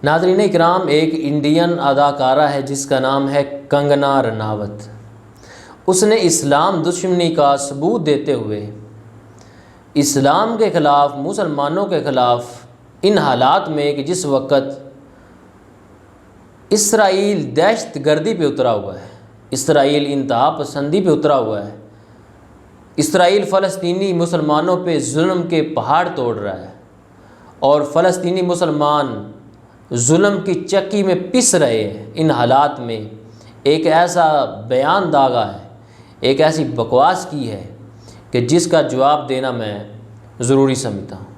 ناظرین اکرام، ایک انڈین اداکارہ ہے جس کا نام ہے کنگنا رناوت۔ اس نے اسلام دشمنی کا ثبوت دیتے ہوئے اسلام کے خلاف، مسلمانوں کے خلاف، ان حالات میں کہ جس وقت اسرائیل دہشت گردی پہ اترا ہوا ہے، اسرائیل انتہا پسندی پہ اترا ہوا ہے، اسرائیل فلسطینی مسلمانوں پہ ظلم کے پہاڑ توڑ رہا ہے اور فلسطینی مسلمان ظلم کی چکی میں پس رہے ہیں، ان حالات میں ایک ایسا بیان داغا ہے، ایک ایسی بکواس کی ہے کہ جس کا جواب دینا میں ضروری سمجھتا ہوں۔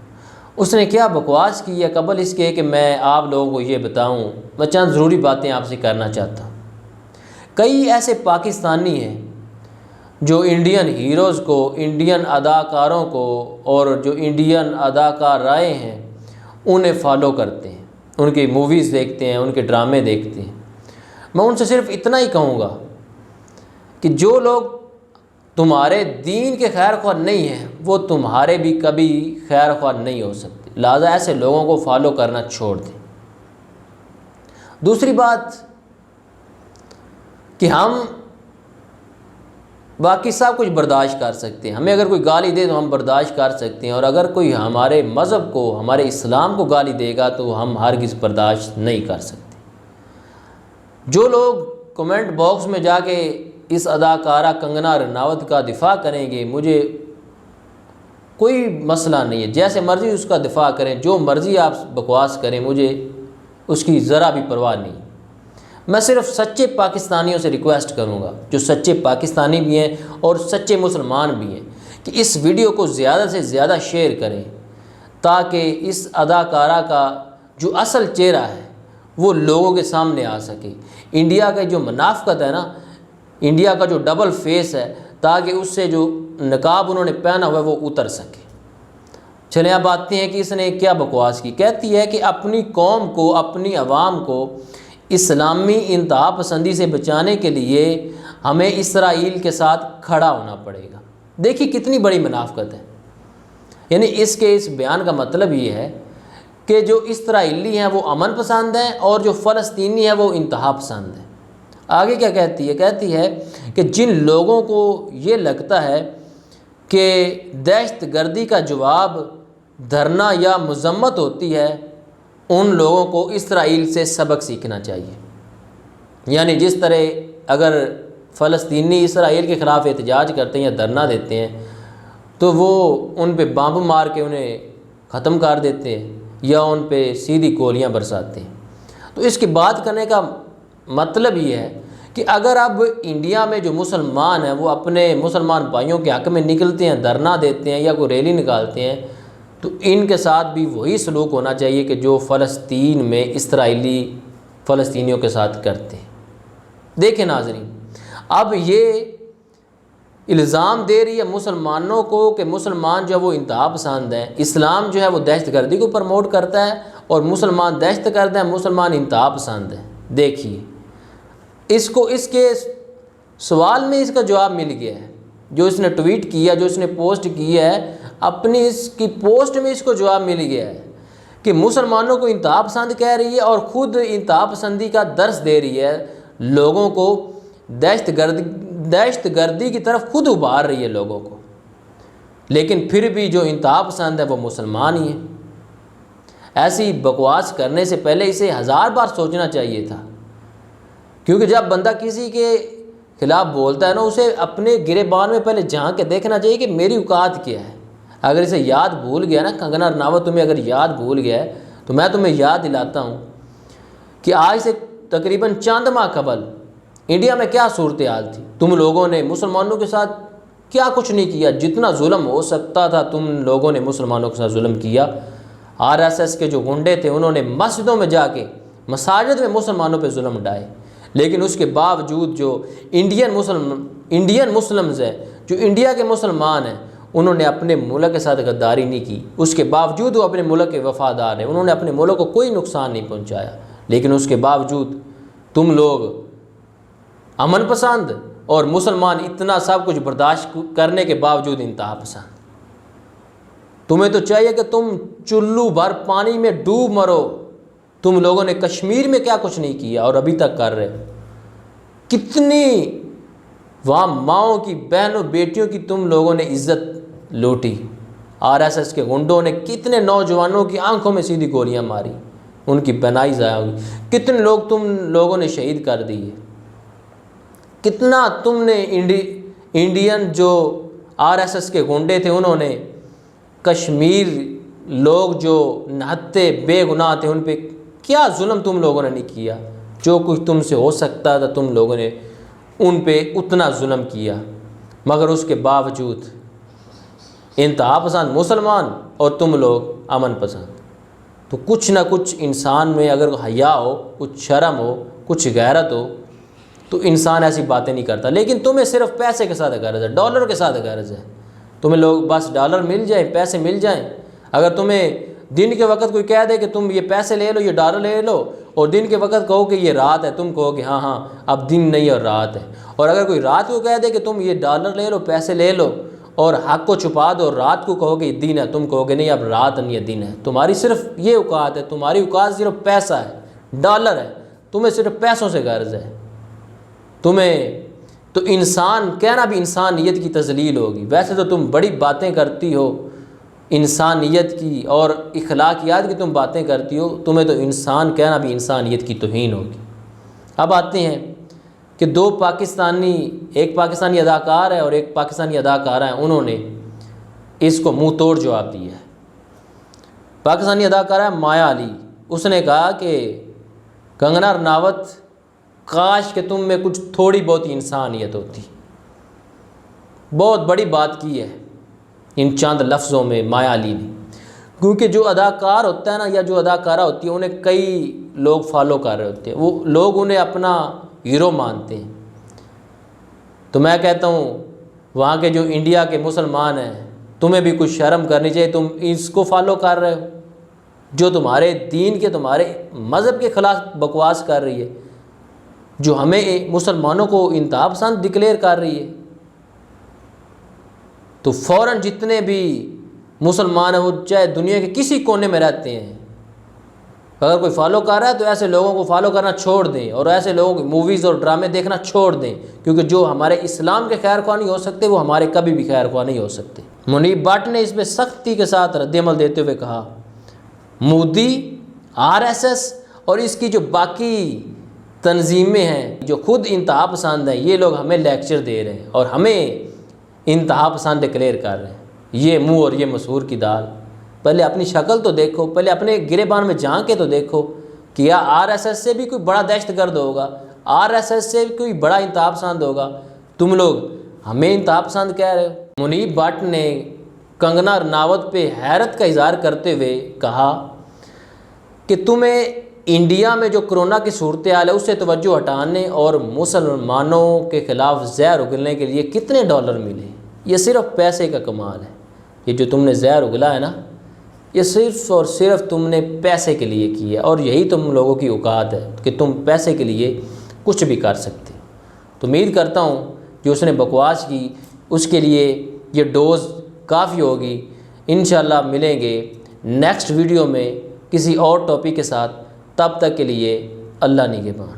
اس نے کیا بکواس کی ہے؟ قبل اس کے کہ میں آپ لوگوں کو یہ بتاؤں، میں چند ضروری باتیں آپ سے کرنا چاہتا ہوں۔ کئی ایسے پاکستانی ہیں جو انڈین ہیروز کو، انڈین اداکاروں کو اور جو انڈین اداکارائیں ہیں انہیں فالو کرتے ہیں، ان کی موویز دیکھتے ہیں، ان کے ڈرامے دیکھتے ہیں۔ میں ان سے صرف اتنا ہی کہوں گا کہ جو لوگ تمہارے دین کے خیر خواہ نہیں ہیں وہ تمہارے بھی کبھی خیر خواہ نہیں ہو سکتے، لہذا ایسے لوگوں کو فالو کرنا چھوڑ دیں۔ دوسری بات کہ ہم باقی سب کچھ برداشت کر سکتے ہیں، ہمیں اگر کوئی گالی دے تو ہم برداشت کر سکتے ہیں، اور اگر کوئی ہمارے مذہب کو، ہمارے اسلام کو گالی دے گا تو ہم ہرگز برداشت نہیں کر سکتے۔ جو لوگ کمنٹ باکس میں جا کے اس اداکارہ کنگنا رناوت کا دفاع کریں گے، مجھے کوئی مسئلہ نہیں ہے، جیسے مرضی اس کا دفاع کریں، جو مرضی آپ بکواس کریں، مجھے اس کی ذرا بھی پرواہ نہیں۔ میں صرف سچے پاکستانیوں سے ریکویسٹ کروں گا، جو سچے پاکستانی بھی ہیں اور سچے مسلمان بھی ہیں، کہ اس ویڈیو کو زیادہ سے زیادہ شیئر کریں تاکہ اس اداکارہ کا جو اصل چہرہ ہے وہ لوگوں کے سامنے آ سکے، انڈیا کا جو منافقت ہے نا، انڈیا کا جو ڈبل فیس ہے، تاکہ اس سے جو نقاب انہوں نے پہنا ہوا ہے وہ اتر سکے۔ چلیں اب آتے ہیں کہ اس نے کیا بکواس کی۔ کہتی ہے کہ اپنی قوم کو، اپنی عوام کو اسلامی انتہا پسندی سے بچانے کے لیے ہمیں اسرائیل کے ساتھ کھڑا ہونا پڑے گا۔ دیکھیے کتنی بڑی منافقت ہے، یعنی اس بیان کا مطلب یہ ہے کہ جو اسرائیلی ہیں وہ امن پسند ہیں اور جو فلسطینی ہیں وہ انتہا پسند ہیں۔ آگے کیا کہتی ہے؟ کہتی ہے کہ جن لوگوں کو یہ لگتا ہے کہ دہشت گردی کا جواب دھرنا یا مذمت ہوتی ہے، ان لوگوں کو اسرائیل سے سبق سیکھنا چاہیے۔ یعنی جس طرح اگر فلسطینی اسرائیل کے خلاف احتجاج کرتے ہیں یا دھرنا دیتے ہیں تو وہ ان پہ بمب مار کے انہیں ختم کر دیتے ہیں یا ان پہ سیدھی گولیاں برساتے ہیں۔ تو اس کی بات کرنے کا مطلب یہ ہے کہ اگر اب انڈیا میں جو مسلمان ہیں وہ اپنے مسلمان بھائیوں کے حق میں نکلتے ہیں، دھرنا دیتے ہیں یا کوئی ریلی نکالتے ہیں، تو ان کے ساتھ بھی وہی سلوک ہونا چاہیے کہ جو فلسطین میں اسرائیلی فلسطینیوں کے ساتھ کرتے ہیں۔ دیکھیں ناظرین، اب یہ الزام دے رہی ہے مسلمانوں کو کہ مسلمان جو ہے وہ انتہا پسند ہیں، اسلام جو ہے وہ دہشت گردی کو پروموٹ کرتا ہے اور مسلمان دہشت گرد ہیں، مسلمان انتہا پسند ہیں۔ دیکھیے اس کے سوال میں اس کا جواب مل گیا ہے، جو اس نے ٹویٹ کیا، جو اس نے پوسٹ کی ہے، اپنی اس کی پوسٹ میں اس کو جواب مل گیا ہے کہ مسلمانوں کو انتہا پسند کہہ رہی ہے اور خود انتہا پسندی کا درس دے رہی ہے، لوگوں کو دہشت گردی کی طرف خود ابھار رہی ہے لوگوں کو، لیکن پھر بھی جو انتہا پسند ہے وہ مسلمان ہی ہیں۔ ایسی بکواس کرنے سے پہلے اسے 1000 بار سوچنا چاہیے تھا، کیونکہ جب بندہ کسی کے خلاف بولتا ہے نا، اسے اپنے گریبان میں پہلے جھانک کے دیکھنا چاہیے کہ میری اوقات کیا ہے۔ اگر اسے یاد بھول گیا نا، کنگنا رناوت تمہیں اگر یاد بھول گیا ہے تو میں تمہیں یاد دلاتا ہوں کہ آج سے تقریباً چند ماہ قبل انڈیا میں کیا صورتحال تھی۔ تم لوگوں نے مسلمانوں کے ساتھ کیا کچھ نہیں کیا، جتنا ظلم ہو سکتا تھا تم لوگوں نے مسلمانوں کے ساتھ ظلم کیا۔ RSS کے جو گنڈے تھے انہوں نے مسجدوں میں جا کے، مساجد میں مسلمانوں پہ ظلم ڈھائے، لیکن اس کے باوجود جو انڈین مسلمز ہیں، جو انڈیا کے مسلمان ہیں، انہوں نے اپنے ملک کے ساتھ غداری نہیں کی۔ اس کے باوجود وہ اپنے ملک کے وفادار ہیں، انہوں نے اپنے ملک کو کوئی نقصان نہیں پہنچایا، لیکن اس کے باوجود تم لوگ امن پسند اور مسلمان اتنا سب کچھ برداشت کرنے کے باوجود انتہا پسند۔ تمہیں تو چاہیے کہ تم چلو بھر پانی میں ڈوب مرو، تم لوگوں نے کشمیر میں کیا کچھ نہیں کیا اور ابھی تک کر رہے ہو. کتنی وہاں ماؤں کی بہنوں بیٹیوں کی تم لوگوں نے عزت لوٹی. RSS کے گنڈوں نے کتنے نوجوانوں کی آنکھوں میں سیدھی گولیاں ماری, ان کی بنائی ضائع ہوئی. کتنے لوگ تم لوگوں نے شہید کر دیے. کتنا تم نے انڈین جو RSS کے گنڈے تھے انہوں نے کشمیر لوگ جو نہتے بے گناہ تھے ان پہ کیا ظلم تم لوگوں نے نہیں کیا. جو کچھ تم سے ہو سکتا تھا تم لوگوں نے ان پہ اتنا ظلم کیا. مگر اس کے باوجود انتہا پسند مسلمان اور تم لوگ امن پسند. تو کچھ نہ کچھ انسان میں اگر حیا ہو, کچھ شرم ہو, کچھ غیرت ہو تو انسان ایسی باتیں نہیں کرتا. لیکن تمہیں صرف پیسے کے ساتھ غرض ہے, ڈالر کے ساتھ غرض ہے. تمہیں لوگ بس ڈالر مل جائیں, پیسے مل جائیں. اگر تمہیں دن کے وقت کوئی کہہ دے کہ تم یہ پیسے لے لو, یہ ڈالر لے لو, اور دن کے وقت کہو کہ یہ رات ہے, تم کہو کہ ہاں ہاں اب دن نہیں اور رات ہے. اور اگر کوئی رات کو کہہ دے کہ تم یہ ڈالر لے لو, پیسے لے لو, اور حق کو چھپا دو اور رات کو کہو کہ یہ دن ہے, تم کہو کہ نہیں اب رات نہیں ہے دن ہے. تمہاری صرف یہ اوقات ہے, تمہاری اوقات صرف پیسہ ہے, ڈالر ہے. تمہیں صرف پیسوں سے غرض ہے. تمہیں تو انسان کہنا بھی انسانیت کی تذلیل ہوگی. ویسے تو تم بڑی باتیں کرتی ہو انسانیت کی اور اخلاقیات کی تم باتیں کرتی ہو, تمہیں تو انسان کہنا بھی انسانیت کی توہین ہوگی. اب آتے ہیں کہ دو پاکستانی, ایک پاکستانی اداکار ہے اور ایک پاکستانی اداکارہ ہیں, انہوں نے اس کو منہ توڑ جواب دیا ہے. پاکستانی اداکارہ مایا علی, اس نے کہا کہ کنگنا رناوت کاش کہ تم میں کچھ تھوڑی بہت انسانیت ہوتی. بہت بڑی بات کی ہے ان چند لفظوں میں مایا علی نے, کیونکہ جو اداکار ہوتا ہے نا یا جو اداکارہ ہوتی ہے انہیں کئی لوگ فالو کر رہے ہوتے ہیں, وہ لوگ انہیں اپنا ہیرو مانتے ہیں. تو میں کہتا ہوں وہاں کے جو انڈیا کے مسلمان ہیں تمہیں بھی کچھ شرم کرنی چاہیے. تم اس کو فالو کر رہے ہو جو تمہارے دین کے, تمہارے مذہب کے خلاف بکواس کر رہی ہے, جو ہمیں مسلمانوں کو انتہا پسند ڈکلیئر کر رہی ہے. تو فوراً جتنے بھی مسلمان ہیں وہ چاہے دنیا کے کسی کونے میں رہتے ہیں, اگر کوئی فالو کر رہا ہے تو ایسے لوگوں کو فالو کرنا چھوڑ دیں اور ایسے لوگوں کی موویز اور ڈرامے دیکھنا چھوڑ دیں, کیونکہ جو ہمارے اسلام کے خیر خواہ نہیں ہو سکتے وہ ہمارے کبھی بھی خیر خواہ نہیں ہو سکتے. منیب بٹ نے اس پہ سختی کے ساتھ رد عمل دیتے ہوئے کہا مودی, RSS اور اس کی جو باقی تنظیمیں ہیں جو خود انتہا پسند ہیں, یہ لوگ ہمیں لیکچر دے رہے ہیں اور ہمیں انتہا پسند ڈکلیئر کر رہے ہیں. یہ منہ اور یہ مسور کی دال. پہلے اپنی شکل تو دیکھو, پہلے اپنے گریبان میں جھانک کے تو دیکھو کہ یا RSS سے بھی کوئی بڑا دہشت گرد ہوگا, RSS سے بھی کوئی بڑا انتہا پسند ہوگا. تم لوگ ہمیں انتہا پسند کہہ رہے ہو. منیب بٹ نے کنگنا رناوت پہ حیرت کا اظہار کرتے ہوئے کہا کہ تمہیں انڈیا میں جو کرونا کی صورتحال ہے اس سے توجہ ہٹانے اور مسلمانوں کے خلاف زہر اگلنے کے لیے کتنے ڈالر ملے. یہ صرف پیسے کا کمال ہے. یہ جو تم نے زہر اگلا ہے نا, یہ صرف اور صرف تم نے پیسے کے لیے کیا, اور یہی تم لوگوں کی اوقات ہے کہ تم پیسے کے لیے کچھ بھی کر سکتے. تو امید کرتا ہوں جو اس نے بکواس کی اس کے لیے یہ ڈوز کافی ہوگی. انشاءاللہ ملیں گے نیکسٹ ویڈیو میں کسی اور ٹاپک کے ساتھ. تب تک کے لیے اللہ نگہبان.